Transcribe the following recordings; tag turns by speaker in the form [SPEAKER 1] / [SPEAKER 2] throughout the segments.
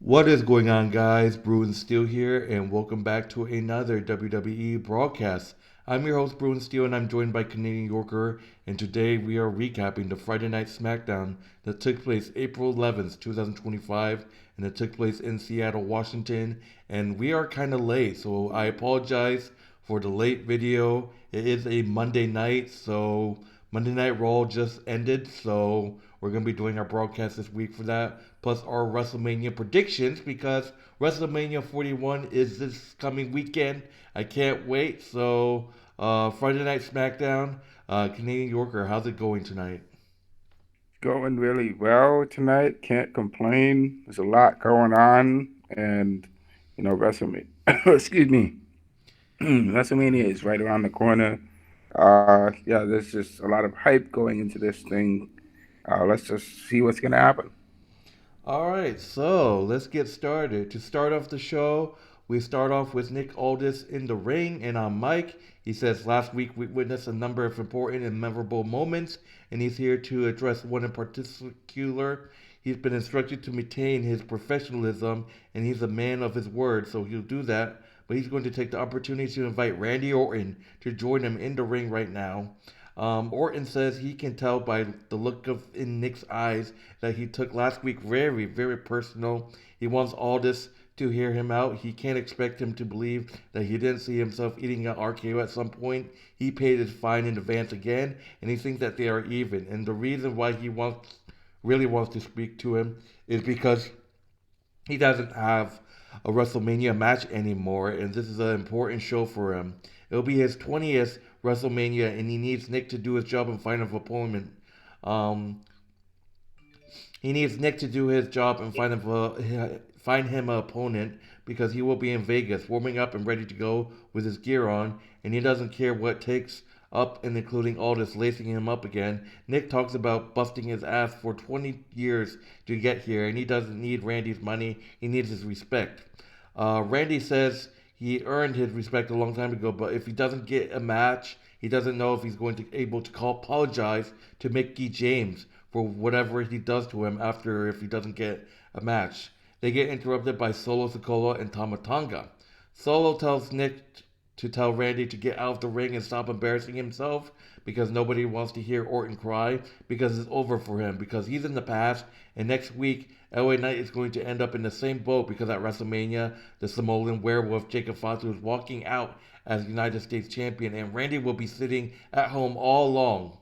[SPEAKER 1] What is going on, guys? Bruin Steel here, and welcome back to another WWE broadcast. I'm your host, Bruin Steel, and I'm joined by Canadian Yorker, and today we are recapping the Friday Night Smackdown that took place April 11th, 2025, and it took place in Seattle, Washington. And we are kind of late, so I apologize for the late video. It is a Monday night, so Monday Night Raw just ended, so we're going to be doing our broadcast this week for that, plus our WrestleMania predictions because WrestleMania 41 is this coming weekend. I can't wait. So, Friday Night SmackDown, Canadian Yorker, how's it going tonight?
[SPEAKER 2] Going really well tonight. Can't complain. There's a lot going on, and WrestleMania. Excuse me. WrestleMania is right around the corner. Yeah, there's just a lot of hype going into this thing. Let's just see what's gonna happen.
[SPEAKER 1] All right, so let's get started. To start off the show, we start off with Nick Aldis in the ring and on mic. He says, "Last week we witnessed a number of important and memorable moments, and he's here to address one in particular. He's been instructed to maintain his professionalism, and he's a man of his word, so he'll do that. But he's going to take the opportunity to invite Randy Orton to join him in the ring right now. Orton says he can tell by the look of in Nick's eyes that he took last week very, very personal. He wants Aldis to hear him out. He can't expect him to believe that he didn't see himself eating an RKO at some point. He paid his fine in advance again, and he thinks that they are even. And the reason why he really wants to speak to him is because he doesn't have a WrestleMania match anymore, and this is an important show for him. It'll be his 20th WrestleMania, and he needs Nick to do his job and find an opponent. Um, he needs Nick to do his job and find him an opponent because he will be in Vegas, warming up and ready to go with his gear on, and he doesn't care what it takes up and including all this lacing him up again. Nick talks about busting his ass for 20 years to get here, and he doesn't need Randy's money. He needs his respect. Randy says he earned his respect a long time ago, but if he doesn't get a match, he doesn't know if he's going to able to apologize to Mickey James for whatever he does to him after if he doesn't get a match. They get interrupted by Solo Sikoa and Tonga. Solo tells Nick to tell Randy to get out of the ring and stop embarrassing himself because nobody wants to hear Orton cry because it's over for him because he's in the past and next week LA Knight is going to end up in the same boat because at WrestleMania the Samoan werewolf Jacob Fatu is walking out as United States champion and Randy will be sitting at home all along.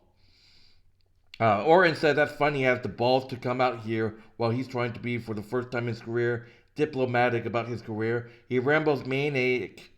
[SPEAKER 1] Orton said that's funny he has the balls to come out here while he's trying to be, for the first time in his career, diplomatic about his career. He rambles manic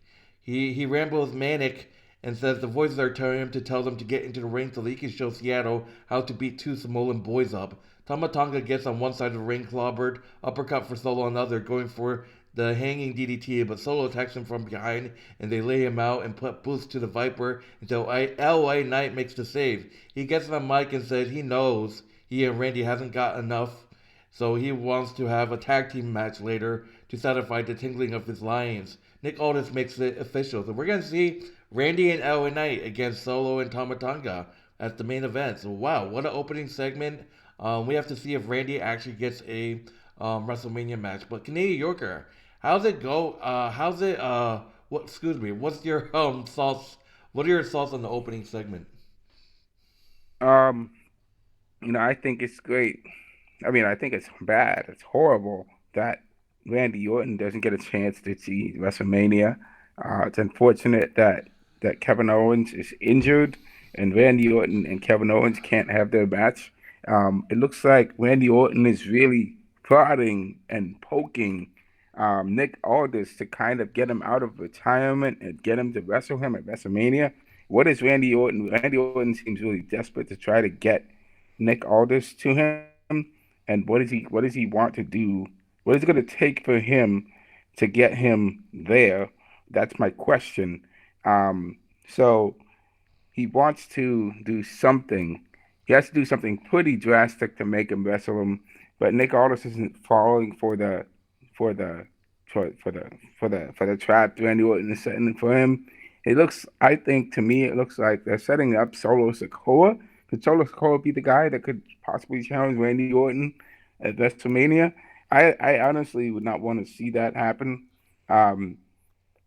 [SPEAKER 1] and says the voices are telling him to tell them to get into the ring so that he can show Seattle how to beat two Samoan boys up. Tonga gets on one side of the ring, clobbered, uppercut for Solo on the other, going for the hanging DDT, but Solo attacks him from behind and they lay him out and put boots to the Viper until LA Knight makes the save. He gets on the mic and says he knows he and Randy hasn't got enough, so he wants to have a tag team match later to satisfy the tingling of his lions. Nick Aldis makes it official. So we're going to see Randy and LA Knight against Solo and Tonga at the main event. So wow, what an opening segment. We have to see if Randy actually gets a WrestleMania match. But Canadian Yorker, how's it go? How's it? What? Excuse me. What's your thoughts? What are your thoughts on the opening segment?
[SPEAKER 2] Um, I think it's great. I mean, I think it's bad. It's horrible that Randy Orton doesn't get a chance to see WrestleMania. It's unfortunate that Kevin Owens is injured and Randy Orton and Kevin Owens can't have their match. It looks like Randy Orton is really prodding and poking Nick Aldis to kind of get him out of retirement and get him to wrestle him at WrestleMania. What is Randy Orton? Randy Orton seems really desperate to try to get Nick Aldis to him. And what does he want to do? What is it going to take for him to get him there? That's my question. So he wants to do something. He has to do something pretty drastic to make him wrestle him. But Nick Aldis isn't falling for the for the trap Randy Orton is setting for him. I think to me, it looks like they're setting up Solo Sikoa. Could Solo Sikoa be the guy that could possibly challenge Randy Orton at WrestleMania? I honestly would not want to see that happen. Um,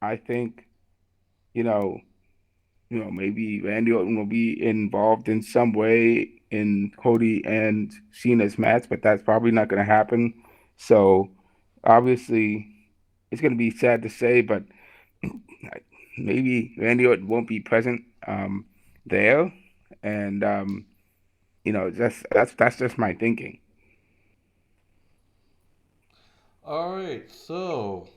[SPEAKER 2] I think, you know, maybe Randy Orton will be involved in some way in Cody and Cena's match, but that's probably not going to happen. So obviously, it's going to be sad to say, but maybe Randy Orton won't be present there, and that's just my thinking.
[SPEAKER 1] All right, so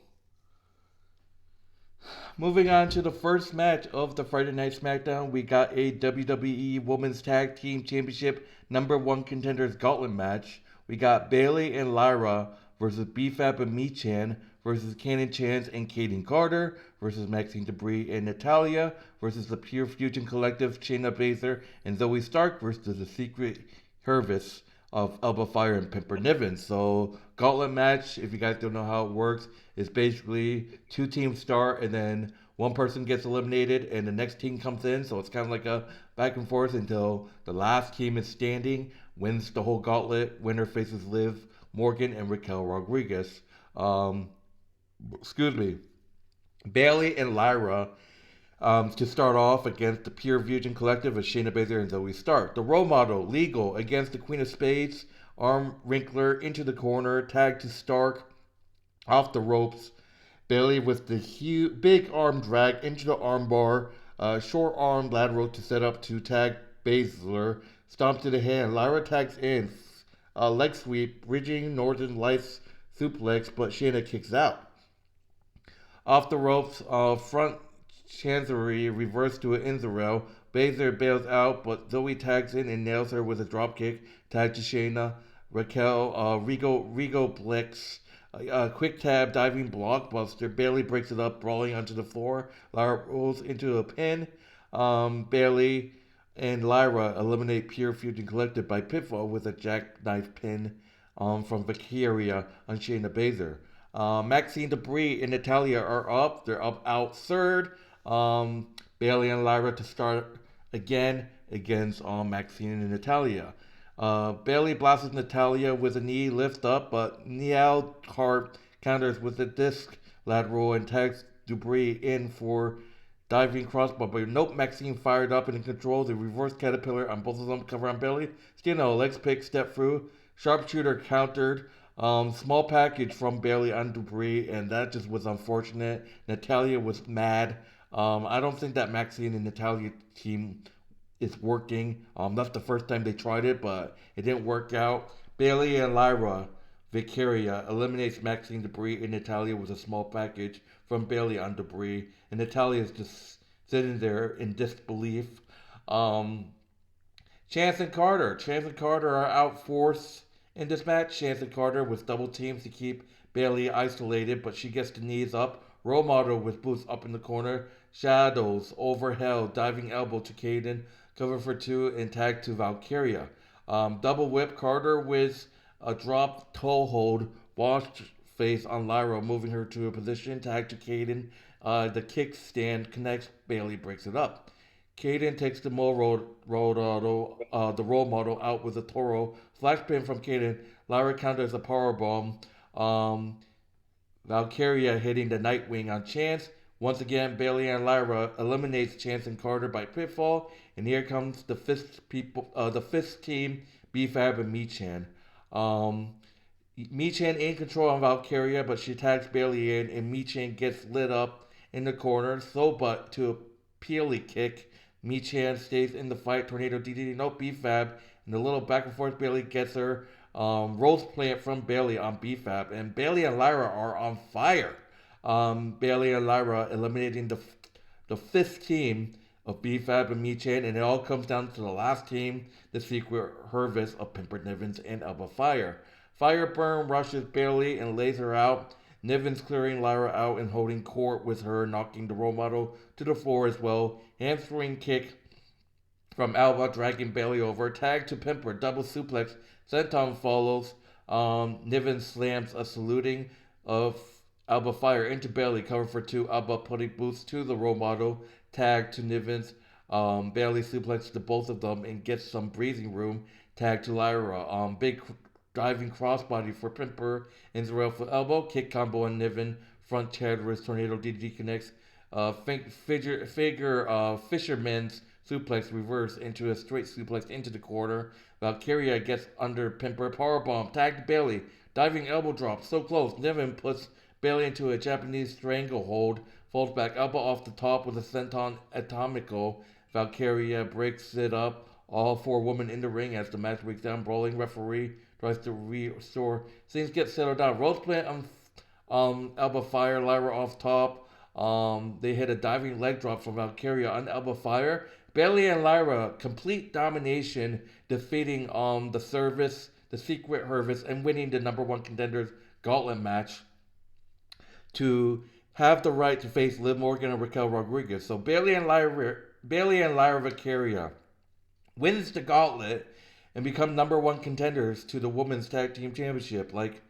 [SPEAKER 1] moving on to the first match of the Friday Night SmackDown, we got a WWE Women's Tag Team Championship number one contenders gauntlet match. We got Bayley and Lyra versus B-Fab and Michan versus Cannon Chance and Kaden Carter versus Maxine Debris and Natalya versus the Pure Fusion Collective, Shayna Baszler and Zoey Stark versus the Secret Service of Elba Fire and Pimper Niven. So gauntlet match, if you guys don't know how it works, is basically two teams start and then one person gets eliminated and the next team comes in. So it's kind of like a back and forth until the last team is standing, wins the whole gauntlet. Winner faces Liv Morgan and Raquel Rodriguez. Um, excuse me. Bayley and Lyra to start off against the Pure Fusion Collective of Shayna Baszler and Zoey Stark. The role model, Legal, against the Queen of Spades, arm wrinkler into the corner, tag to Stark, off the ropes. Bayley with the big arm drag into the armbar, short arm lateral to set up to tag Baszler, stomp to the hand. Lyra tags in, leg sweep, bridging Northern Lights suplex, but Shayna kicks out. Off the ropes, front chancery reversed to an Inzarel. Baszler bails out, but Zoey tags in and nails her with a dropkick. Tag to Shayna. Raquel, Rigo Blix. Quick tab, diving blockbuster. Bayley breaks it up, brawling onto the floor. Lyra rolls into a pin. Bayley and Lyra eliminate Pure Fusion Collective by pinfall with a jackknife pin from Valkyria on Shayna Baszler. Maxxine Debris and Natalya are up. They're up out third. Bayley and Lyra to start again against Maxxine and Natalya. Bayley blasts Natalya with a knee lift up, but Niall Hart counters with a disc lateral and tags Debris in for diving crossbar. But nope, Maxine fired up and in control. The reverse caterpillar on both of them cover on Bayley. Still legs pick, step through. Sharpshooter countered. Small package from Bayley on Debris, and that just was unfortunate. Natalya was mad. I don't think that Maxine and Natalya team is working. That's the first time they tried it, but it didn't work out. Bayley and Lyra Valkyria eliminates Maxine Debris and Natalya with a small package from Bayley on Debris, and Natalya is just sitting there in disbelief. Um, Chance and Carter are outforced in this match. Chance and Carter with double teams to keep Bayley isolated, but she gets the knees up. Role model with boots up in the corner. Shadows overheld, diving elbow to Caden, cover for two, and tag to Valkyria. Double whip Carter with a drop toe hold, washed face on Lyra, moving her to a position. Tag to Caden. The kickstand connects. Bayley breaks it up. Caden takes the role model out with a Toro. Flash pin from Caden. Lyra counters a power bomb. Valkyria hitting the Nightwing on Chance. Once again, Bayley and Lyra eliminates Chance and Carter by pitfall. And here comes the fifth team, B-Fab and Michan. Um, Michan in control on Valkyria, but she tags Bayley in, and Michan gets lit up in the corner. So, but to a peely kick, Michan stays in the fight. Tornado DDT, no B-Fab, and the little back and forth Bayley gets her. Rose plant from Bayley on B-Fab, and Bayley and Lyra are on fire. Bayley and Lyra eliminating the fifth team of B-Fab and Michan, and it all comes down to the last team, the Secret Service of Pimper Nivens and Elba Fire. Fireburn rushes Bayley and lays her out. Nivens clearing Lyra out and holding court with her, knocking the role model to the floor as well. Hamstring kick from Alba, dragging Bayley over. Tag to Pimper, double suplex. Senton follows. Niven slams a saluting of Alba Fire into Bayley, cover for two. Alba putting boots to the role model. Tag to Nivens. Bayley suplexes to both of them and gets some breathing room. Tag to Lyra. Big diving crossbody for Pimper, Israel for elbow, kick combo on Niven, front terrorist tornado DDT connects, fisherman's suplex reverse into a straight suplex into the corner. Valkyria gets under Pimper, powerbomb, tagged Bayley, diving elbow drop, so close. Niven puts Bayley into a Japanese stranglehold, falls back elbow off the top with a senton atomico. Valkyria breaks it up. All four women in the ring as the match breaks down. Brawling referee tries to restore. Things get settled down. Rhodes plant on elbow fire. Lyra off top. They hit a diving leg drop from Valkyria on elbow fire. Bayley and Lyra complete domination, defeating the Service, the Secret Service, and winning the number one contenders gauntlet match to have the right to face Liv Morgan and Raquel Rodriguez. So Bayley and Lyra Valkyria wins the gauntlet and become number one contenders to the women's tag team championship. Like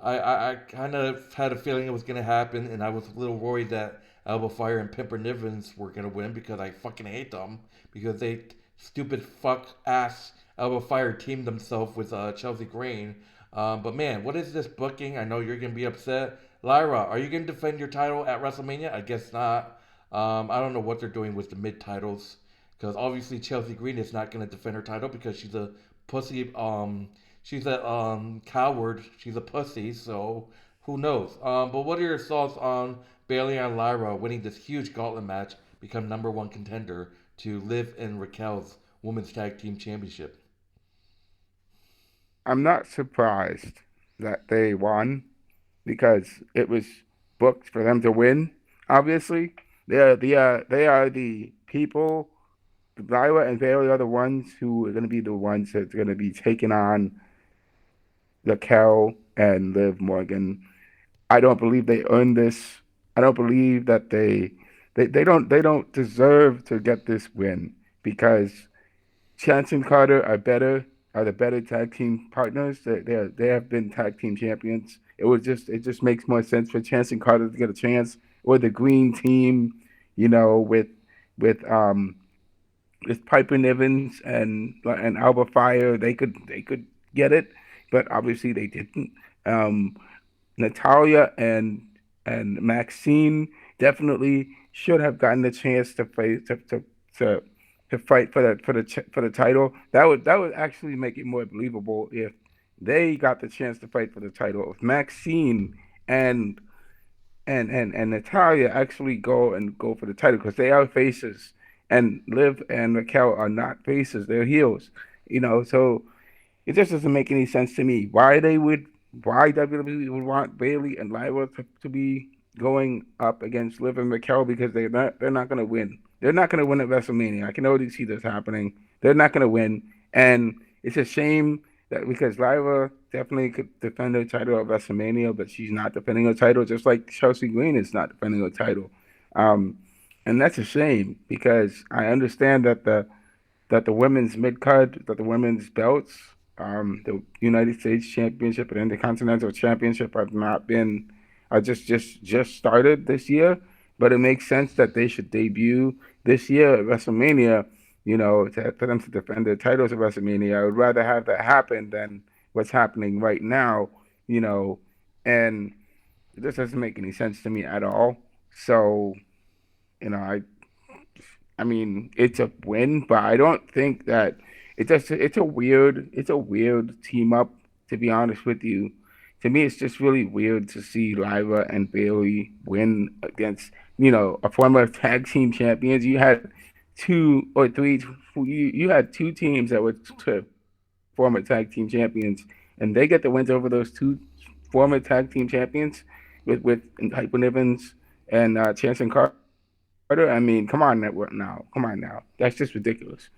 [SPEAKER 1] I kind of had a feeling it was going to happen, and I was a little worried that Alba Fire and Pimper Nivens were going to win because I fucking hate them because they stupid fuck ass Alba Fire teamed themselves with Chelsea Green. But man, what is this booking? I know you're going to be upset. Lyra, are you going to defend your title at WrestleMania? I guess not. I don't know what they're doing with the mid titles because obviously Chelsea Green is not going to defend her title because she's a pussy. She's a coward. She's a pussy. So who knows? But what are your thoughts on Bayley and Lyra winning this huge gauntlet match, become number one contender to Liv and Raquel's Women's Tag Team Championship?
[SPEAKER 2] I'm not surprised that they won because it was booked for them to win. Obviously, they are the people. Lyra and Bayley are the ones who are going to be the ones that's going to be taking on Raquel and Liv Morgan. I don't believe they earned this. I don't believe that they don't deserve to get this win because Chance and Carter are the better tag team partners. They have been tag team champions. It just makes more sense for Chance and Carter to get a chance, or the green team, with Piper Nivens and Alba Fire. They could get it, but obviously they didn't. Um, Natalya and Maxxine definitely should have gotten the chance to fight to, to fight for the title. That would actually make it more believable if they got the chance to fight for the title. If Maxine and and Natalya actually go for the title because they are faces, and Liv and Raquel are not faces; they're heels. So it just doesn't make any sense to me why WWE would want Bayley and Lyra to be going up against Liv and Raquel because they're not going to win. They're not going to win at WrestleMania. I can already see this happening. They're not going to win, and it's a shame that because Lyra definitely could defend her title at WrestleMania, but she's not defending her title, just like Chelsea Green is not defending her title. Um, and that's a shame because I understand that the women's mid card, that the women's belts, the United States Championship and Intercontinental Championship are just started this year. But it makes sense that they should debut this year at WrestleMania. For them to defend their titles at WrestleMania. I would rather have that happen than what's happening right now. You know, and it just doesn't make any sense to me at all. So, I mean, it's a win, but I don't think that it's a weird team up, to be honest with you. To me, it's just really weird to see Lyra and Bayley win against, a former tag team champions. You had two or three, you had two teams that were former tag team champions, and they get the wins over those two former tag team champions with Hyper Nivens and Chance and Carter. I mean, come on, network now. Come on now. That's just ridiculous.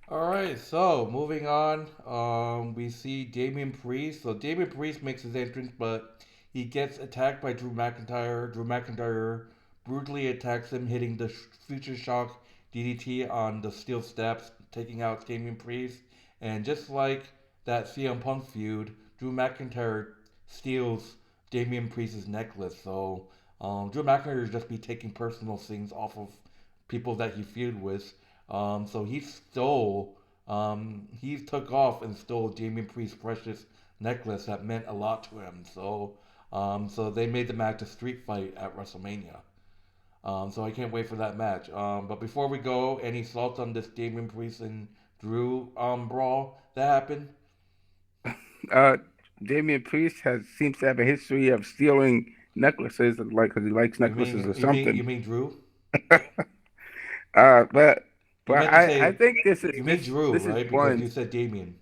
[SPEAKER 1] All right, so moving on, we see Damian Priest. So Damian Priest makes his entrance, but he gets attacked by Drew McIntyre. Drew McIntyre brutally attacks him, hitting the Future Shock DDT on the steel steps, taking out Damian Priest. And just like that CM Punk feud, Drew McIntyre steals Damian Priest's necklace. So Drew McIntyre just be taking personal things off of people that he feud with. So he stole He took off and stole Damian Priest's precious necklace that meant a lot to him. So they made the match a street fight at WrestleMania. So I can't wait for that match. But before we go, any thoughts on this Damian Priest and Drew brawl that happened?
[SPEAKER 2] Uh, Damian Priest has seems to have a history of stealing necklaces, like because he likes
[SPEAKER 1] You
[SPEAKER 2] necklaces
[SPEAKER 1] mean
[SPEAKER 2] or
[SPEAKER 1] you mean you
[SPEAKER 2] something.
[SPEAKER 1] mean Drew?
[SPEAKER 2] Uh, but
[SPEAKER 1] You meant to
[SPEAKER 2] I
[SPEAKER 1] say
[SPEAKER 2] think this is
[SPEAKER 1] you mean Drew,
[SPEAKER 2] this is
[SPEAKER 1] right? Because you
[SPEAKER 2] one.
[SPEAKER 1] said Damien.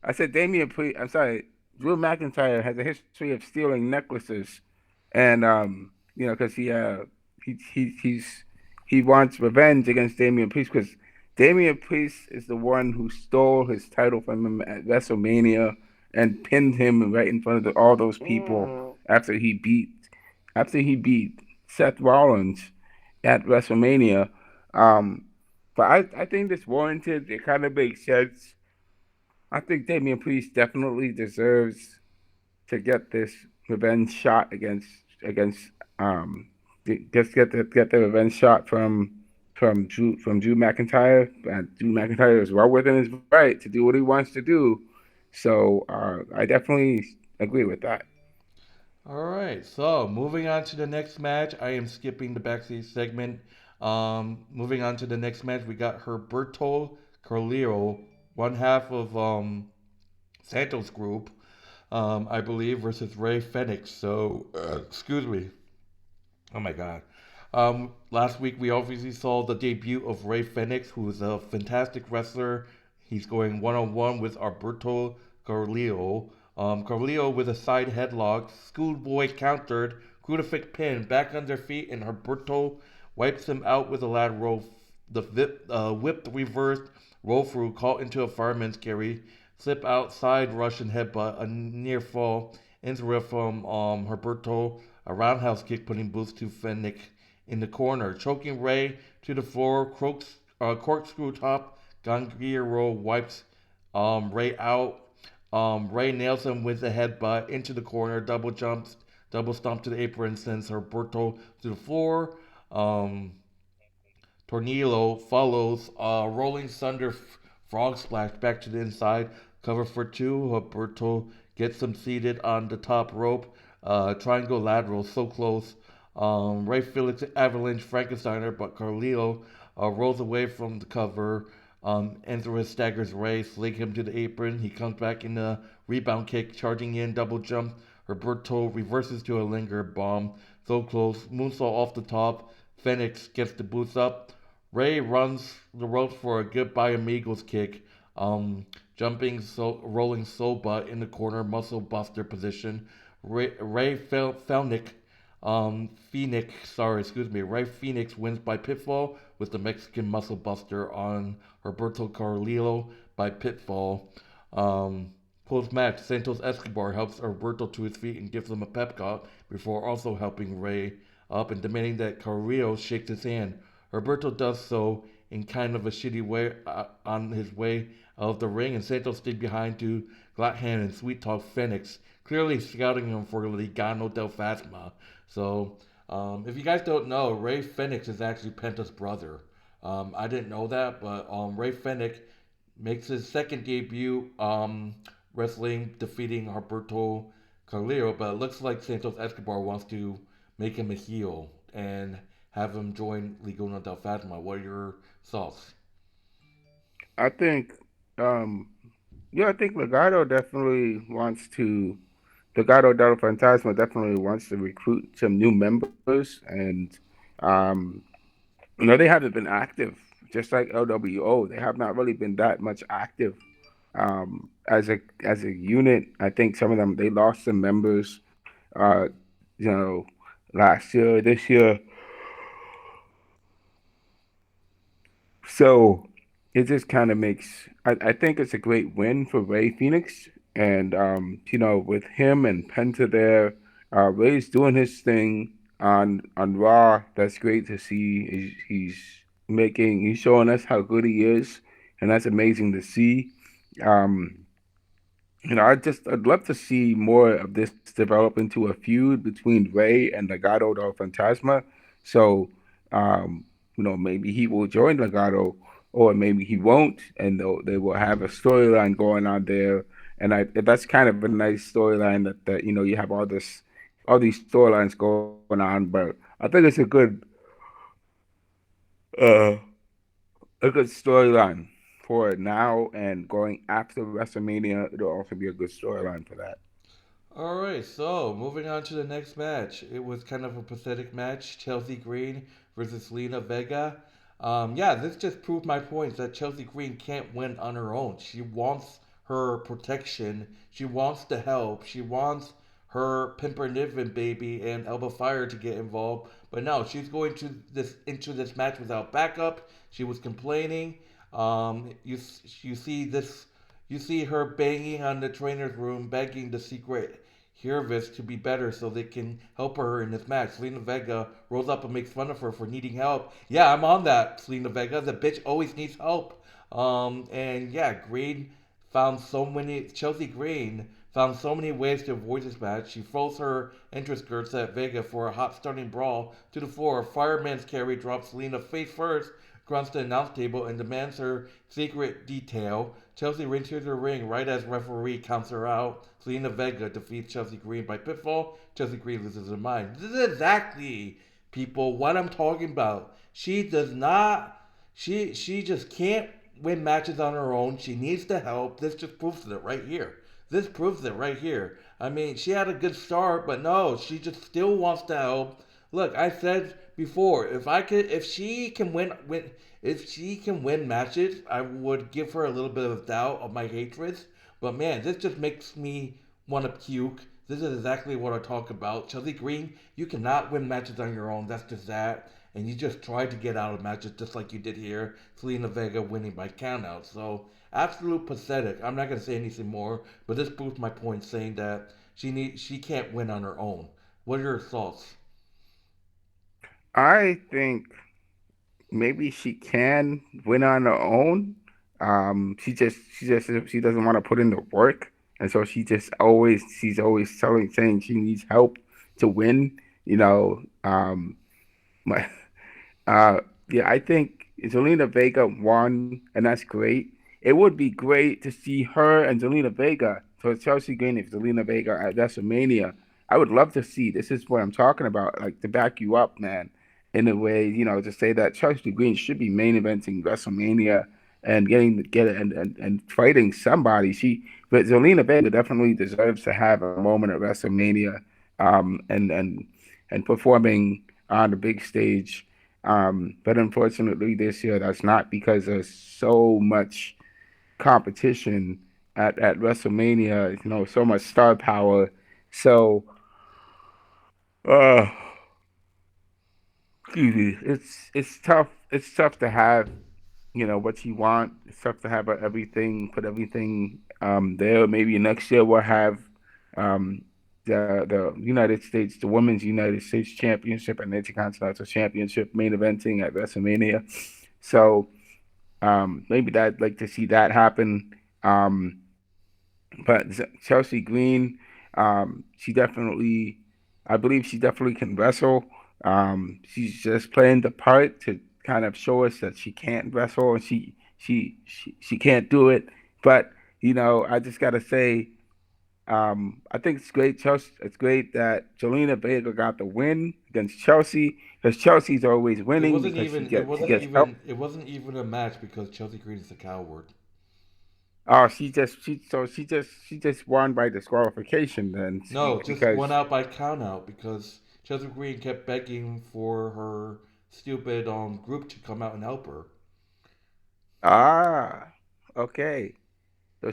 [SPEAKER 2] I said Damian Priest. I'm sorry. Drew McIntyre has a history of stealing necklaces, and because he's he wants revenge against Damian Priest because Damian Priest is the one who stole his title from him at WrestleMania and pinned him right in front of all those people after he beat Seth Rollins at WrestleMania. Um, but I think this warranted. It kind of makes sense. I think Damian Priest definitely deserves to get this revenge shot against just get the revenge shot from Drew McIntyre. And Drew McIntyre is well within his right to do what he wants to do. So I definitely agree with that.
[SPEAKER 1] All right, so moving on to the next match. I am skipping the backstage segment. Moving on to the next match, we got Herberto Carrillo, one half of Santos group, I believe, versus Ray Fenix. So, excuse me. Oh my God. Last week we obviously saw the debut of Ray Fenix, who is a fantastic wrestler. He's going one on one with Alberto Carrillo. Carrillo with a side headlock, schoolboy countered, crucifix pin, back on their feet, and Alberto wipes him out with a lateral. The whipped reversed roll through, caught into a fireman's carry, slip outside Russian headbutt, a near fall, into it from Herberto, a roundhouse kick putting boost to Fenix in the corner, choking Ray to the floor, corkscrew top, Gangrero wipes Ray out. Ray nails him with a headbutt into the corner, double jumps, double stomp to the apron, sends Herberto to the floor. Um, Tornillo follows Rolling Thunder Frog Splash back to the inside. Cover for two. Roberto gets him seated on the top rope. Triangle lateral, so close. Ray Felix Avalanche Frankensteiner, but Carlillo rolls away from the cover. Enzo staggers Ray, sling him to the apron. He comes back in a rebound kick, charging in, double jump. Roberto reverses to a linger bomb. So close. Moonsault off the top. Phoenix gets the boost up. Ray runs the ropes for a goodbye amigos kick. Jumping, rolling Soba in the corner, muscle buster position. Ray Felnick, Ray Phoenix wins by pitfall with the Mexican muscle buster on Roberto Carrillo by pitfall. Post match, Santos Escobar helps Roberto to his feet and gives him a pep talk before also helping Ray up and demanding that Carrillo shakes his hand. Roberto does so in kind of a shitty way on his way out of the ring, and Santos stayed behind to glad hand and sweet talk Phoenix, clearly scouting him for Legano del Fasma. So, if you guys don't know, Ray Phoenix is actually Penta's brother. I didn't know that, but Ray Fenix makes his second debut wrestling, defeating Alberto Carrillo, but it looks like Santos Escobar wants to make him a heel and have him join Legado del Fasma. What are your thoughts?
[SPEAKER 2] I think um, yeah, I think Legado del Fantasma definitely wants to recruit some new members, and um, they haven't been active, just like LWO. They have not really been that much active as a unit. I think some of them they lost some members, uh, you know, last year, this year. So it just kind of makes. I think it's a great win for Ray Phoenix, and with him and Penta there, Ray's doing his thing on Raw. That's great to see. He's showing us how good he is, and that's amazing to see. Um, I'd love to see more of this develop into a feud between Ray and Legado del Fantasma. So, maybe he will join Legado or maybe he won't, and they will have a storyline going on there. And that's kind of a nice storyline that you have all these storylines going on. But I think it's uh, a good storyline for it now and going after WrestleMania. It'll also be a good storyline for that.
[SPEAKER 1] All right, so moving on to the next match. It was kind of a pathetic match. Chelsea Green versus Lena Vega. Yeah, this just proved my point that Chelsea Green can't win on her own. She wants her protection. She wants the help. She wants her Pimper Niven baby and Elba Fire to get involved. But no, she's going to this into this match without backup. She was complaining. You see this. You see her banging on the trainer's room, begging the secret Hervis to be better so they can help her in this match. Selena Vega rolls up and makes fun of her for needing help. Yeah, I'm on that, Selena Vega. The bitch always needs help. And yeah, Chelsea Green found so many ways to avoid this match. She throws her entrance skirts at Vega for a hot starting brawl to the floor. Fireman's carry drops Selena face first, grunts the announce table, and demands her secret detail. Chelsea enters the ring right as referee counts her out. Selena Vega defeats Chelsea Green by pinfall. Chelsea Green loses her mind. This is exactly, people, what I'm talking about. She does not. She just can't win matches on her own. She needs the help. This just proves it right here. This proves it right here. I mean, she had a good start, but no, she just still wants to help. Look, I said before, if she can win matches, I would give her a little bit of doubt of my hatred. But man, this just makes me want to puke. This is exactly what I talk about. Chelsea Green, you cannot win matches on your own. That's just that. And you just tried to get out of matches just like you did here. Selena Vega winning by countout. So absolute pathetic. I'm not gonna say anything more, but this proves my point, saying that she can't win on her own. What are your thoughts?
[SPEAKER 2] I think maybe she can win on her own. She doesn't want to put in the work, and so she's always saying she needs help to win. You know, my Uh, yeah, I think Zelina Vega won, and that's great. It would be great to see her and Zelina Vega, so Chelsea Green and Zelina Vega at WrestleMania. I would love to see. This is what I'm talking about, like to back you up, man. In a way, to say that Chelsea Green should be main eventing WrestleMania and get it and fighting somebody. But Zelina Vega definitely deserves to have a moment at WrestleMania, um, and and and performing on the big stage, but unfortunately, this year that's not because there's so much competition at WrestleMania. So much star power. So, uh, excuse me, it's tough. It's tough to have what you want. It's tough to have put everything there. Maybe next year we'll have um the United States, the Women's United States Championship and the Intercontinental Championship main eventing at WrestleMania. So maybe that like to see that happen. Um, but Chelsea Green, she definitely, I believe she definitely can wrestle. She's just playing the part to kind of show us that she can't wrestle and she can't do it. But I just gotta say, I think it's great. Chelsea, it's great that Jelena Vega got the win against Chelsea because Chelsea's always
[SPEAKER 1] It
[SPEAKER 2] winning
[SPEAKER 1] wasn't
[SPEAKER 2] because
[SPEAKER 1] even. It
[SPEAKER 2] she
[SPEAKER 1] wasn't
[SPEAKER 2] gets help.
[SPEAKER 1] even. It wasn't even a match because Chelsea Green is a coward.
[SPEAKER 2] Oh, she just won by disqualification then
[SPEAKER 1] No, just
[SPEAKER 2] because
[SPEAKER 1] won out by countout because Chelsea Green kept begging for her stupid group to come out and help her.
[SPEAKER 2] ah okay. So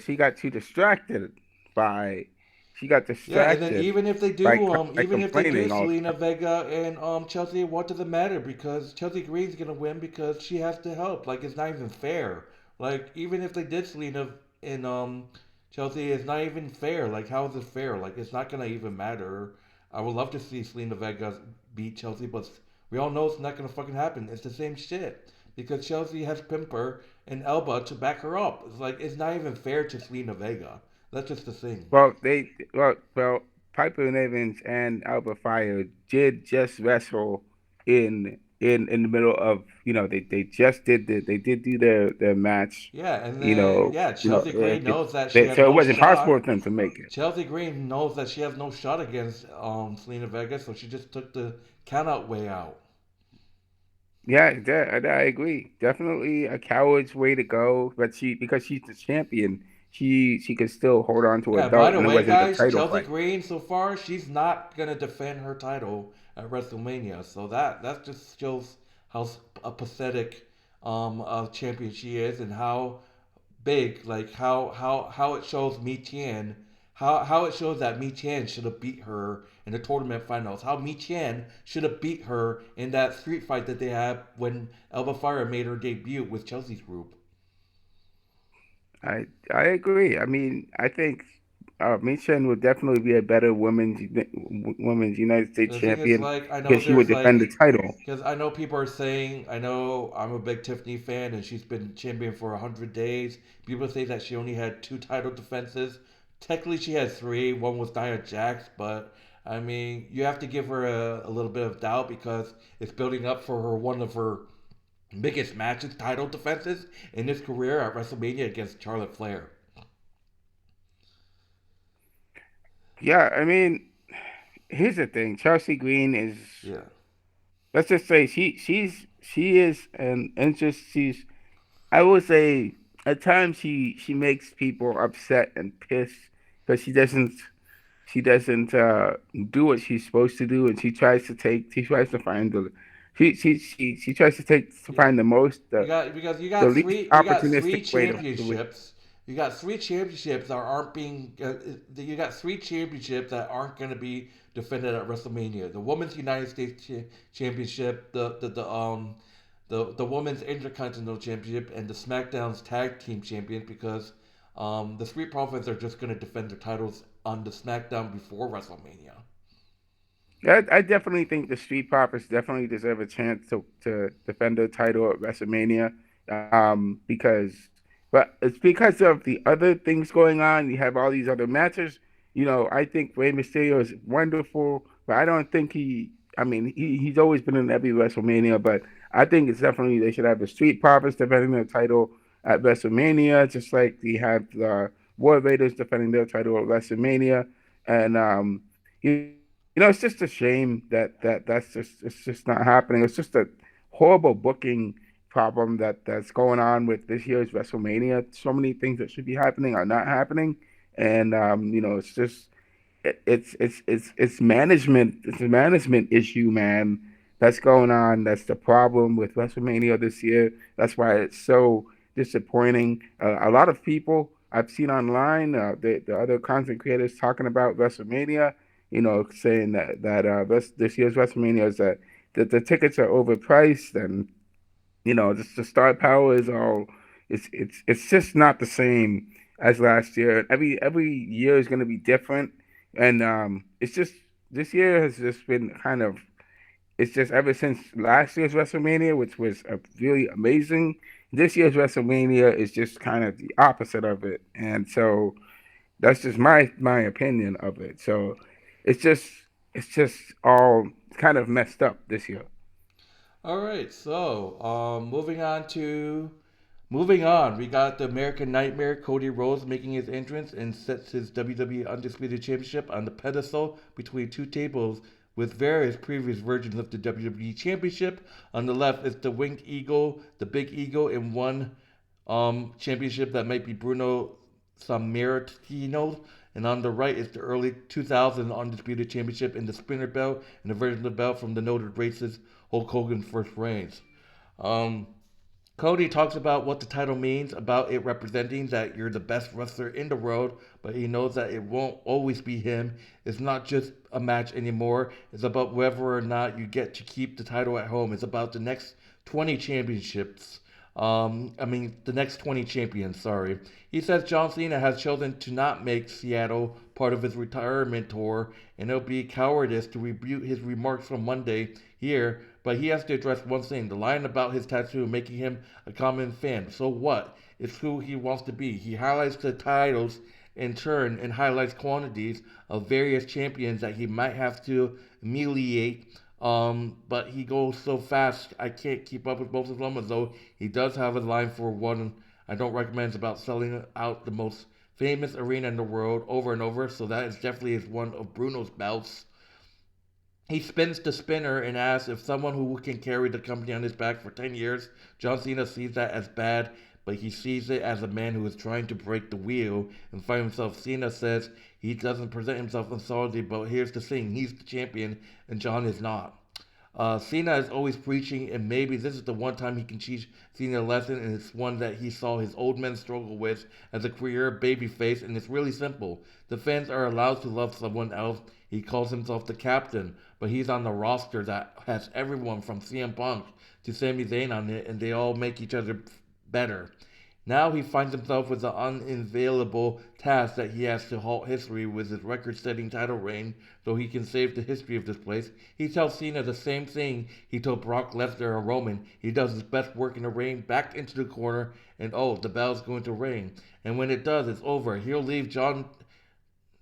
[SPEAKER 2] by she got
[SPEAKER 1] Yeah, and then
[SPEAKER 2] distracted by
[SPEAKER 1] even if they do
[SPEAKER 2] complaining all the
[SPEAKER 1] Selena Vega and Chelsea, what does it matter? Because Chelsea Green's gonna win because she has to help. Like it's not even fair. Like even if they did Selena and Chelsea, it's not even fair. Like how is it fair? Like it's not gonna even matter. I would love to see Selena Vega beat Chelsea, but we all know it's not gonna fucking happen. It's the same shit because Chelsea has Pimper and Elba to back her up. It's like it's not even fair to Selena Vega. That's just the thing.
[SPEAKER 2] Piper Nevins and Albert Fire did just wrestle in in the middle of, they just they did do their match,
[SPEAKER 1] Yeah, and then yeah, Chelsea Green knows that she has
[SPEAKER 2] so it
[SPEAKER 1] no
[SPEAKER 2] wasn't possible for
[SPEAKER 1] shot.
[SPEAKER 2] them to make it.
[SPEAKER 1] Chelsea Green knows that she has no shot against Selena Vega, so she just took the count out way out.
[SPEAKER 2] Yeah, I agree. Definitely a coward's way to go, but because she's the champion, she could still hold on to a
[SPEAKER 1] Yeah, by
[SPEAKER 2] belt,
[SPEAKER 1] the
[SPEAKER 2] and it
[SPEAKER 1] way,
[SPEAKER 2] wasn't a
[SPEAKER 1] guys,
[SPEAKER 2] title
[SPEAKER 1] Chelsea
[SPEAKER 2] fight.
[SPEAKER 1] Green so far she's not gonna defend her title at WrestleMania, so that just shows how a pathetic champion she is and how big, like how it shows Mi Tian, how it shows that Mi Tian should have beat her in the tournament finals. How Mi Tian should have beat her in that street fight that they had when Elba Fire made her debut with Chelsea's group.
[SPEAKER 2] I agree. I mean, I think Michelin would definitely be a better women's United States
[SPEAKER 1] The thing is,
[SPEAKER 2] champion
[SPEAKER 1] like, I know
[SPEAKER 2] because she would
[SPEAKER 1] there's
[SPEAKER 2] defend the
[SPEAKER 1] like,
[SPEAKER 2] title.
[SPEAKER 1] because I know people are saying, I know I'm a big Tiffany fan, and she's been champion for 100 days. People say that she only had two title defenses. Technically, she had three. One was Nia Jax, but I mean, you have to give her a little bit of doubt because it's building up for her one of her biggest matches, title defenses in his career at WrestleMania against Charlotte Flair.
[SPEAKER 2] Yeah, I mean, here's the thing. Chelsea Green is,
[SPEAKER 1] Yeah.
[SPEAKER 2] let's just say she is and just she's, I would say at times she makes people upset and pissed because she doesn't do what she's supposed to do, and she tries to find the she tries to
[SPEAKER 1] Yeah.
[SPEAKER 2] find the most
[SPEAKER 1] You got because
[SPEAKER 2] the least
[SPEAKER 1] you got three
[SPEAKER 2] opportunistic way to win.
[SPEAKER 1] championships. You got three championships that aren't being. You got three championships that aren't going to be defended at WrestleMania. The Women's United States Championship, the Women's Intercontinental Championship, and the SmackDown's Tag Team Champions because the Street Profits are just going to defend their titles on the SmackDown before WrestleMania.
[SPEAKER 2] I definitely think the Street Profits definitely deserve a chance to defend their title at WrestleMania. Because, but it's because of the other things going on. You have all these other matches. I think Rey Mysterio is wonderful, but I don't think I mean, he's always been in every WrestleMania, but I think it's definitely they should have the Street Profits defending their title at WrestleMania, just like they have the War Raiders defending their title at WrestleMania. And you it's just a shame that's just it's just not happening. It's just a horrible booking problem that's going on with this year's WrestleMania. So many things that should be happening are not happening, and it's just it's management. It's a management issue, man. That's going on. That's the problem with WrestleMania this year. That's why it's so disappointing. A lot of people I've seen online, the other content creators talking about WrestleMania, saying this year's WrestleMania is that the tickets are overpriced, and just the star power is all it's just not the same as last year. Every year is going to be different, and it's just this year has just been kind of it's just ever since last year's WrestleMania, which was really amazing. This year's WrestleMania is just kind of the opposite of it, and so that's just my opinion of it. So it's just it's just all kind of messed up this year.
[SPEAKER 1] All right, so moving on. We got the American Nightmare Cody Rhodes making his entrance and sets his WWE Undisputed Championship on the pedestal between two tables with various previous versions of the WWE Championship. On the left is the Winged Eagle, the Big Eagle, and one championship that might be Bruno Sammartino's. And on the right is the early 2000 Undisputed Championship in the Spinner Belt and a version of the belt from the noted racist Hulk Hogan's first reigns. Um, Cody talks about what the title means, about it representing that you're the best wrestler in the world, but he knows that it won't always be him. It's not just a match anymore. It's about whether or not you get to keep the title at home. It's about the next 20 championships. The next 20 champions, sorry. He says John Cena has chosen to not make Seattle part of his retirement tour, and it'll be cowardice to rebuke his remarks from Monday here, but he has to address one thing the line about his tattoo making him a common fan. So what? It's who he wants to be. He highlights the titles in turn and highlights quantities of various champions that he might have to humiliate But he goes so fast, I can't keep up with both of them. Although he does have a line for one I don't recommend. It's about selling out the most famous arena in the world over and over. So that is definitely is one of Bruno's belts. He spins the spinner and asks if someone who can carry the company on his back for 10 years. John Cena sees that as bad, but he sees it as a man who is trying to break the wheel and find himself. Cena says he doesn't present himself insolently, but here's the thing, he's the champion and John is not. Cena is always preaching, and maybe this is the one time he can teach Cena a lesson, and it's one that he saw his old men struggle with as a career babyface, and it's really simple. The fans are allowed to love someone else. He calls himself the captain, but he's on the roster that has everyone from CM Punk to Sami Zayn on it, and they all make each other better. Now he finds himself with the unavailable task that he has to halt history with his record setting title reign so he can save the history of this place. He tells Cena the same thing he told Brock Lesnar and Roman. He does his best work in the ring, back into the corner, and oh, the bell's going to ring. And when it does, it's over. He'll leave John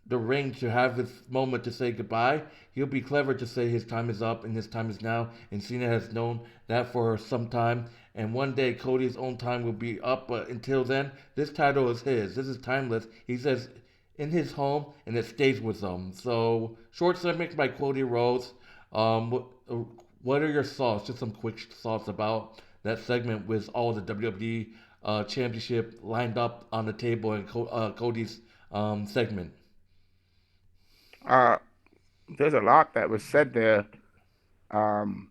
[SPEAKER 1] the ring to have his moment to say goodbye. He'll be clever to say his time is up and his time is now, and Cena has known that for some time. And one day Cody's own time will be up, but until then, this title is his. This is timeless. He says in his home, and it stays with him. So, short segment by Cody Rhodes. What are your thoughts? Just some quick thoughts about that segment with all the WWE championship lined up on the table and Cody's segment.
[SPEAKER 2] Uh, there's a lot that was said there um,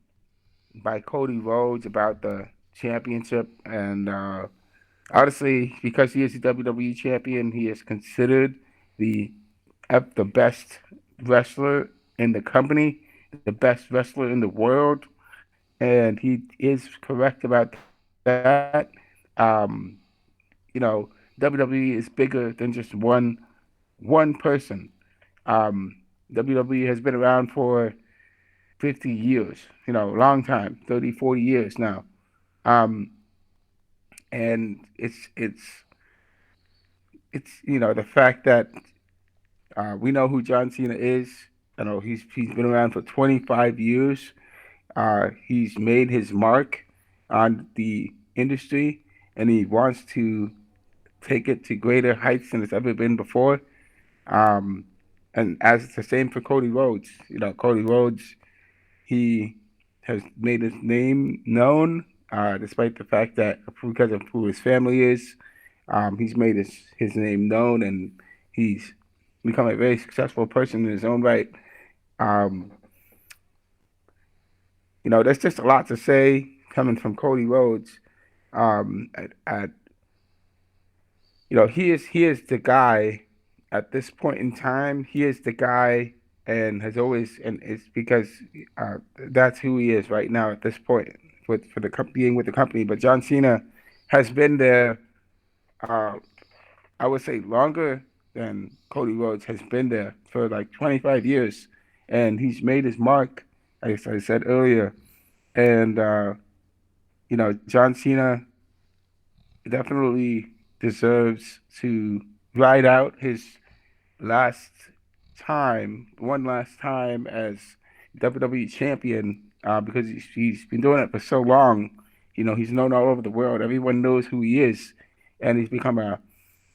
[SPEAKER 2] by Cody Rhodes about the championship, and honestly, because he is the WWE champion, he is considered the the best wrestler in the company, the best wrestler in the world, and he is correct about that. Um, you know, WWE is bigger than just one person. WWE has been around for 50 years, a long time, 30, 40 years now. Um, and it's the fact that we know who John Cena is. He's been around for 25 years. He's made his mark on the industry, and he wants to take it to greater heights than it's ever been before. Um, and as it's the same for Cody Rhodes. Cody Rhodes, he has made his name known, despite the fact that because of who his family is, he's made his name known, and he's become a very successful person in his own right. Um, there's just a lot to say coming from Cody Rhodes. At he is the guy at this point in time. He is the guy, and has always, and it's because that's who he is right now at this point with for the being with the company. But John Cena has been there. Uh, I would say longer than Cody Rhodes has been there for like 25 years, and he's made his mark, as I said earlier. And John Cena definitely deserves to ride out his last one last time as WWE champion, because he's been doing it for so long. He's known all over the world. Everyone knows who he is, and he's become a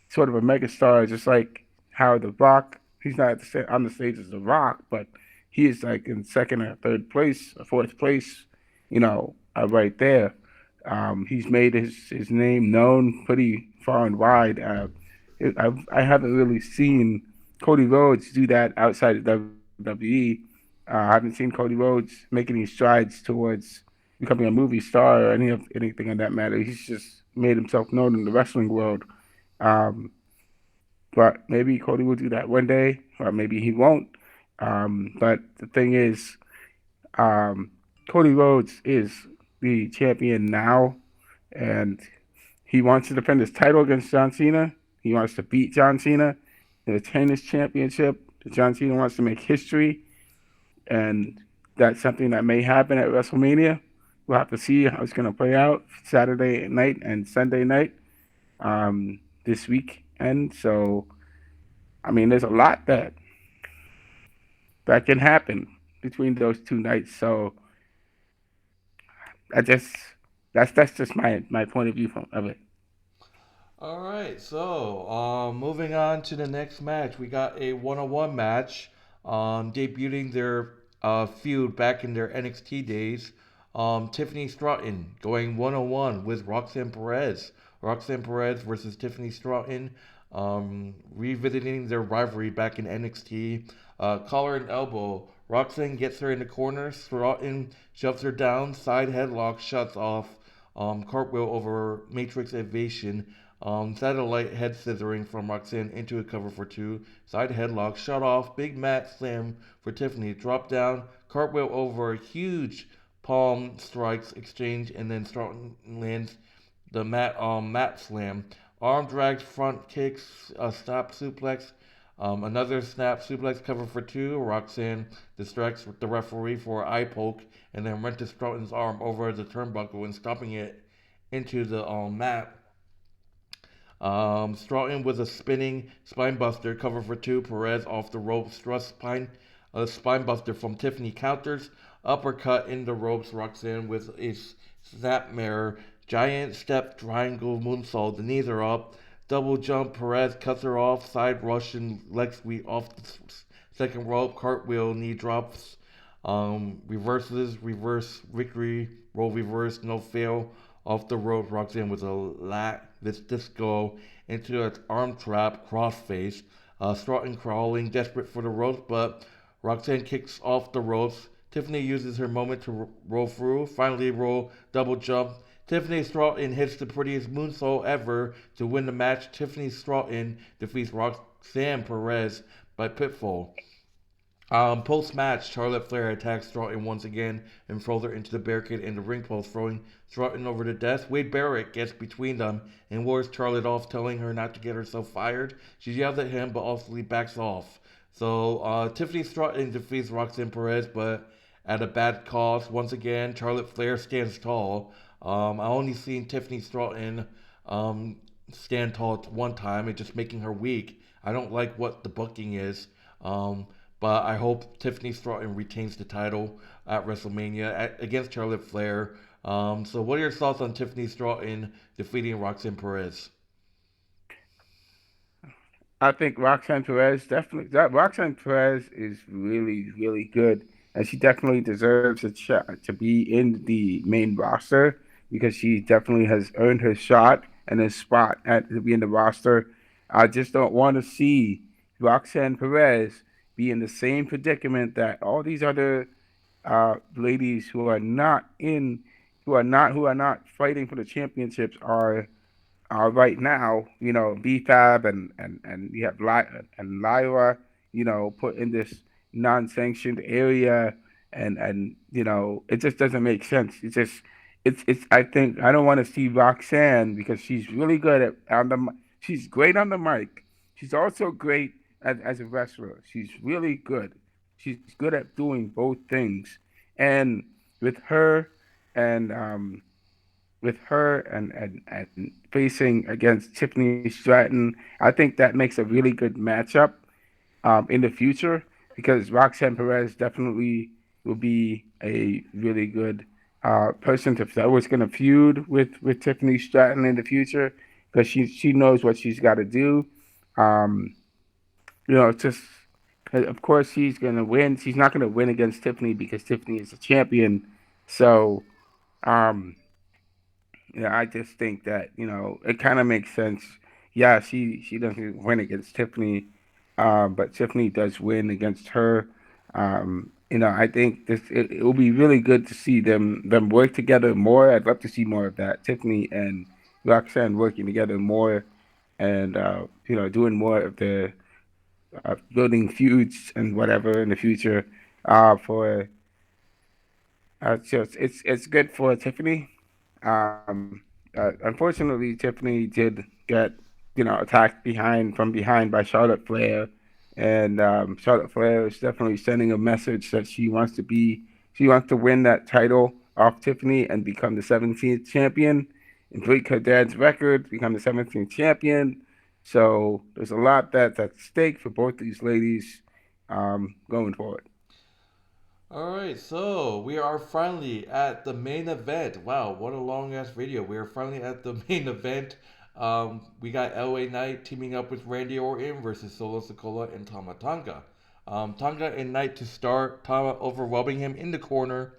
[SPEAKER 2] sort of a megastar, just like how The Rock. He's not on the stage as The Rock, but he is like in second or third place, or fourth place, right there. He's made his name known pretty far and wide. I haven't really seen Cody Rhodes do that outside of WWE. I haven't seen Cody Rhodes make any strides towards becoming a movie star or anything of that matter. He's just made himself known in the wrestling world. Um, but maybe Cody will do that one day, or maybe he won't. But the thing is, um, Cody Rhodes is the champion now, and he wants to defend his title against John Cena. He wants to beat John Cena and retain his championship. John Cena wants to make history, and that's something that may happen at WrestleMania. We'll have to see how it's going to play out Saturday night and Sunday night, this week. And so, I mean, there's a lot that can happen. between those two nights. So I just that's just my point of view of it.
[SPEAKER 1] All right, so moving on to the next match, we got a one-on-one match, debuting their feud back in their NXT days. Tiffany Stratton going one-on-one with Roxanne Perez. Roxanne Perez versus Tiffany Stratton, revisiting their rivalry back in NXT. Collar and elbow. Roxanne gets her in the corner. Stratton shoves her down. Side headlock shuts off. Cartwheel over Matrix Evasion. Satellite head scissoring from Roxanne into a cover for two. Side headlock, shut off, big mat slam for Tiffany. Drop down, cartwheel over, huge palm strikes exchange, and then Stratton lands the mat slam. Arm drags, front kicks, a snap suplex, another snap suplex cover for two. Roxanne distracts the referee for an eye poke, and then rents Stratton's arm over the turnbuckle and stomping it into the mat. Stratton with a spinning spinebuster cover for two. Perez off the ropes, thrust spinebuster from Tiffany counters. Uppercut in the ropes. Roxanne with a snapmare. Giant step triangle moonsault. The knees are up. Double jump. Perez cuts her off. Side Russian leg sweep off the second rope. Cartwheel knee drops. Reverses. Reverse victory. Roll reverse. No fail off the rope. Roxanne with a this disco into an arm trap, crossface. Stratton crawling, desperate for the ropes, but Roxanne kicks off the ropes. Tiffany uses her moment to roll through, finally roll, double jump. Tiffany Stratton hits the prettiest moonsault ever to win the match. Tiffany Stratton defeats Roxanne Perez by pinfall. Post match, Charlotte Flair attacks Stratton once again and throws her into the barricade in the ring post, throwing Stratton over the desk. Wade Barrett gets between them and wards Charlotte off, telling her not to get herself fired. She yells at him, but ultimately backs off. So Tiffany Stratton defeats Roxanne Perez, but at a bad cost. Once again, Charlotte Flair stands tall. I only seen Tiffany Stratton stand tall one time, and just making her weak. I don't like what the booking is. Um, but I hope Tiffany Stratton retains the title at WrestleMania against Charlotte Flair. So, what are your thoughts on Tiffany Stratton defeating Roxanne Perez?
[SPEAKER 2] I think Roxanne Perez definitely that Roxanne Perez is really good, and she definitely deserves a shot to be in the main roster because she definitely has earned her shot and a spot at to be in the roster. I just don't want to see Roxanne Perez be in the same predicament that all these other ladies who are not fighting for the championships are right now, B-Fab and you have Lyra, put in this non-sanctioned area, and it just doesn't make sense. It's. I think I don't want to see Roxanne because she's really good she's great on the mic. She's also great as a wrestler. She's really good. She's good at doing both things, and with her and facing against Tiffany Stratton, I think that makes a really good matchup in the future because Roxanne Perez definitely will be a really good person to that was going to feud with Tiffany Stratton in the future because she knows what she's got to do. Um, just of course she's going to win. She's not going to win against Tiffany because Tiffany is a champion. So um, yeah, I just think that it kind of makes sense. Yeah, she doesn't win against Tiffany, but Tiffany does win against her. I think it will be really good to see them work together more. I'd love to see more of that. Tiffany and Roxanne working together more, and doing more of the building feuds and whatever in the future. For so it's good for Tiffany. Unfortunately, Tiffany did get attacked from behind by Charlotte Flair, and Charlotte Flair is definitely sending a message that she wants to win that title off Tiffany and become the 17th champion and break her dad's record, become the 17th champion. So there's a lot that's at stake for both these ladies going forward.
[SPEAKER 1] All right, so we are finally at the main event. Wow, what a long ass video. We are finally at the main event. We got LA Knight teaming up with Randy Orton versus Solo Sikoa and Tama Tonga. Tonga and Knight to start. Tama overwhelming him in the corner.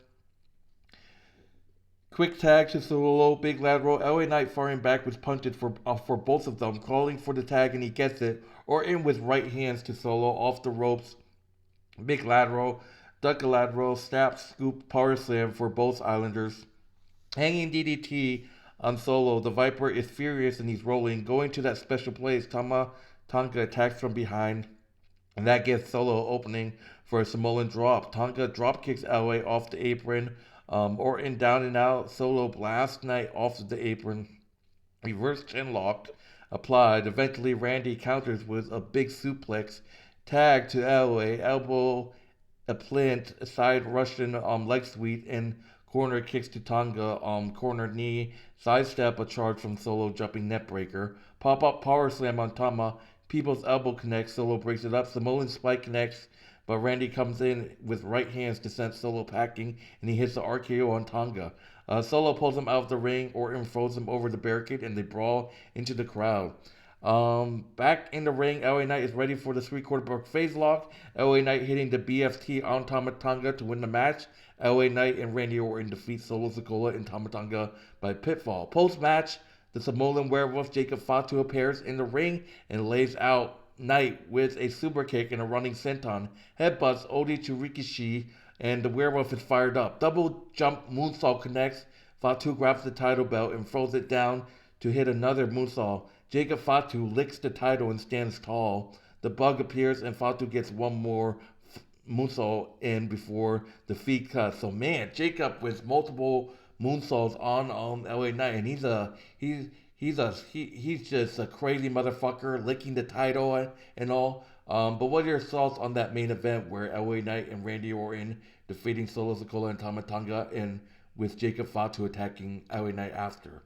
[SPEAKER 1] Quick tag to Solo, big lateral. LA Knight firing back was punted for both of them, calling for the tag and he gets it. Orton with right hands to Solo off the ropes. Big lateral, duck a lateral, snap, scoop, power slam for both Islanders. Hanging DDT on Solo. The Viper is furious and he's rolling. Going to that special place, Tonga attacks from behind. And that gives Solo opening for a Samoan drop. Tonga drop kicks LA off the apron. Orton down and out. Solo blast Knight off the apron. Reverse chin lock applied. Eventually, Randy counters with a big suplex. Tag to LA. Elbow, a plant, a side Russian leg sweep, and corner kicks to Tonga. Corner knee. Sidestep, a charge from Solo, jumping neckbreaker. Pop up power slam on Tama. People's elbow connects. Solo breaks it up. Samoan spike connects. But Randy comes in with right hands to send Solo packing, and he hits the RKO on Tonga. Solo pulls him out of the ring. Orton throws him over the barricade, and they brawl into the crowd. Back in the ring, LA Knight is ready for the three-quarter broke phase lock. LA Knight hitting the BFT on Tama Tonga to win the match. LA Knight and Randy Orton defeat Solo Sikoa and Tama Tonga by pinfall. Post-match, the Samoan werewolf Jacob Fatu appears in the ring and lays out Knight with a super kick and a running senton. Headbutts Odi to Rikishi, and the werewolf is fired up. Double jump moonsault connects. Fatu grabs the title belt and throws it down to hit another moonsault. Jacob Fatu licks the title and stands tall. The bug appears and Fatu gets one more moonsault in before the feed cuts. So man, Jacob with multiple moonsaults on LA Knight, and he's just a crazy motherfucker licking the title and all. But what are your thoughts on that main event where LA Knight and Randy Orton defeating Solo Sikoa and Tama Tonga, and with Jacob Fatu attacking LA Knight after?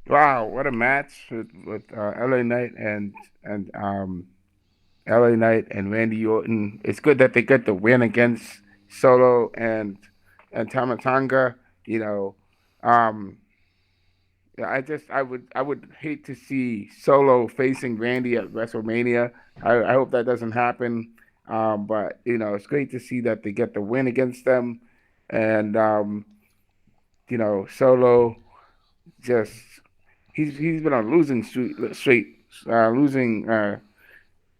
[SPEAKER 2] Wow, what a match with LA Knight and LA Knight and Randy Orton. It's good that they get the win against Solo and Tama Tonga. You know, um, yeah, I would hate to see Solo facing Randy at WrestleMania. I hope that doesn't happen. But it's great to see that they get the win against them, and Solo just he's been on losing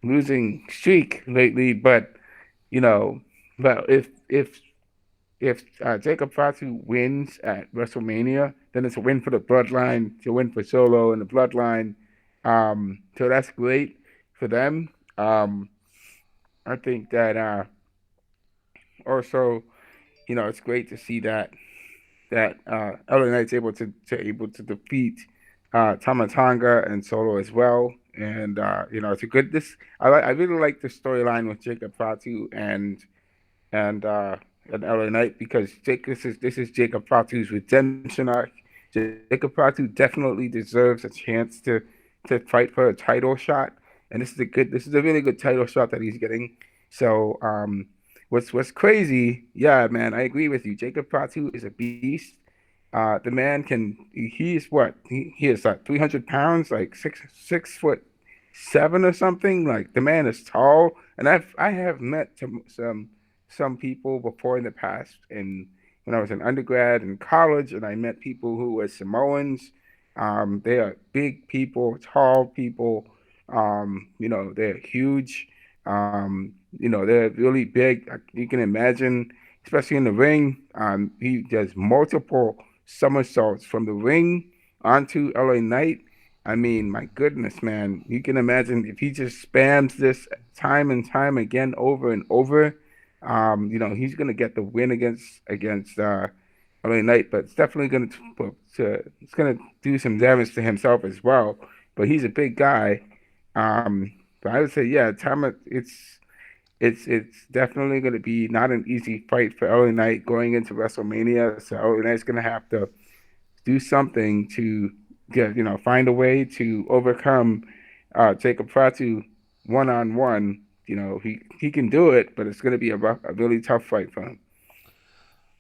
[SPEAKER 2] losing streak lately. But you know, but if Jacob Fatu wins at WrestleMania, then it's a win for the Bloodline, it's a win for Solo and the Bloodline. So that's great for them. I think that also, it's great to see that LA Knight's able to defeat Tama Tonga and Solo as well. And it's a good this I really like the storyline with Jacob Fatu and LA Knight, because this is Jacob Fatu's redemption arc. Jacob Fatu definitely deserves a chance to fight for a title shot, and this is a really good title shot that he's getting. So what's crazy? Yeah, man, I agree with you. Jacob Fatu is a beast. The man he is what he is like 300 pounds, like 6'7" or something. Like the man is tall, and I have met some people before in the past, and when I was an undergrad in college, and I met people who were Samoans. They are big people, tall people. They're huge. They're really big. You can imagine, especially in the ring. He does multiple somersaults from the ring onto LA Knight. I mean, my goodness, man. You can imagine if he just spams this time and time again over and over. He's gonna get the win against LA Knight, but it's definitely it's gonna do some damage to himself as well. But he's a big guy. But I would say, yeah, Tama, it's definitely gonna be not an easy fight for LA Knight going into WrestleMania. So LA Knight's gonna have to do something to find a way to overcome Jacob Fatu one on one. he can do it, but it's going to be a really tough fight for him.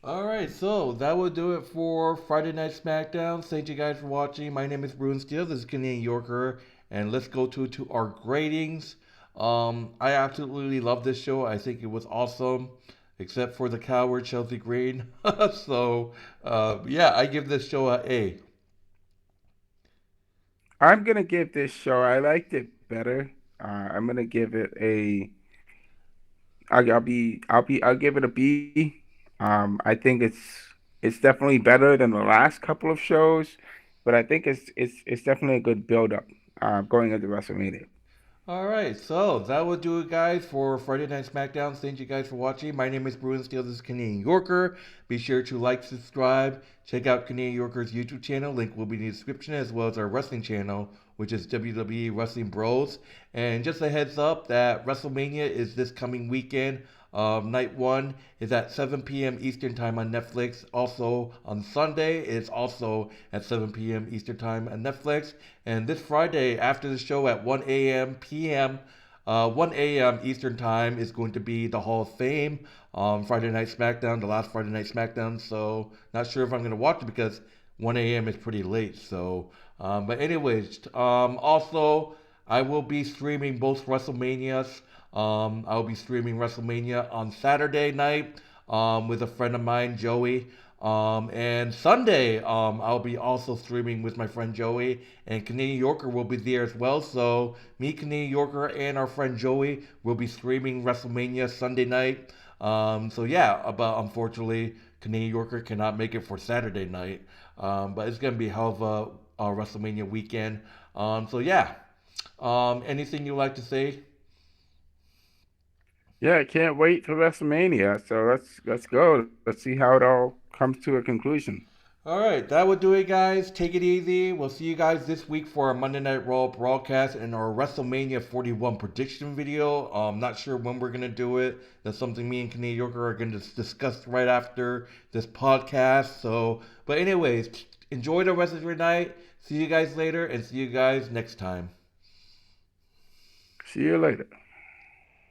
[SPEAKER 1] All right, so that will do it for Friday Night SmackDown. Thank you guys for watching. My name is Bruin Steele. This is Canadian Yorker, and let's go to our gradings. I absolutely love this show. I think it was awesome, except for the coward Chelsea Green. So, yeah, I give this show a A.
[SPEAKER 2] I'm going to give this show, I liked it better. I'm going to give it I'll give it a B. I think it's definitely better than the last couple of shows, but I think it's definitely a good build up going into WrestleMania.
[SPEAKER 1] All right, so that will do it, guys, for Friday Night SmackDown. Thank you guys for watching. My name is Bruin Steele. This is Canadian Yorker. Be sure to like, subscribe, check out Canadian Yorker's YouTube channel. Link will be in the description, as well as our wrestling channel, which is WWE Wrestling Bros. And just a heads up that WrestleMania is this coming weekend. Night one is at 7 p.m. Eastern Time on Netflix. Also on Sunday, it's also at 7 p.m. Eastern Time on Netflix. And this Friday, after the show at 1 a.m. p.m., 1 a.m. Eastern Time is going to be the Hall of Fame. Friday Night SmackDown, the last Friday Night SmackDown. So not sure if I'm going to watch it because 1 a.m. is pretty late. So, but anyways, also I will be streaming both WrestleManias. I'll be streaming WrestleMania on Saturday night with a friend of mine, Joey. And Sunday, I'll be also streaming with my friend Joey, and Canadian Yorker will be there as well. So, me, Canadian Yorker, and our friend Joey will be streaming WrestleMania Sunday night. So, yeah, but unfortunately, Canadian Yorker cannot make it for Saturday night. But it's going to be a hell of a WrestleMania weekend. So, yeah. Anything you like to say?
[SPEAKER 2] Yeah, I can't wait for WrestleMania. So let's go. Let's see how it all comes to a conclusion.
[SPEAKER 1] All right, that would do it, guys. Take it easy. We'll see you guys this week for our Monday Night Raw broadcast and our WrestleMania 41 prediction video. Not sure when we're gonna do it. That's something me and Canadian Yorker are gonna discuss right after this podcast. So, but anyways, enjoy the rest of your night. See you guys later, and see you guys next time.
[SPEAKER 2] See you later.